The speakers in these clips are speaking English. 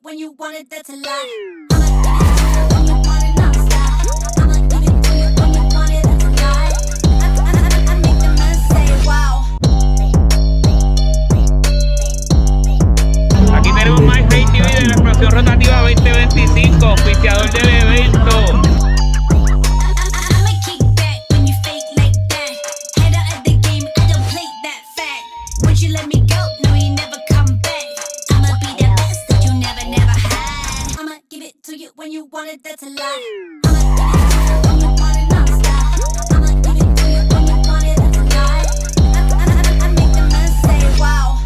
when you want it, that's a lie. I'ma give it to you when you want it nonstop. I'ma give it to you when you want it, that's a lie. I make the man say wow. Aquí tenemos más Hate TV de la Explosión Rotativa 2025, auspiciador del evento. You let me go, no, you never come back. I'ma be the best that you never, never had. I'ma give it to you when you want it, that's a lie. I'ma give it to you when you want it nonstop. I'ma give it to you when you want it, that's a lie. I make the man say wow.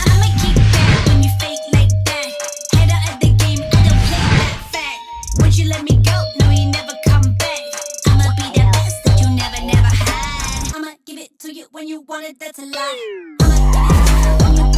I'ma keep back when you fake like that. Head out of the game, I don't play that fact. Once you let me go, no, you never come back. I'ma be the best that you never, never had. I'ma give it to you when you want it, that's a lie. I'ma give it to you when you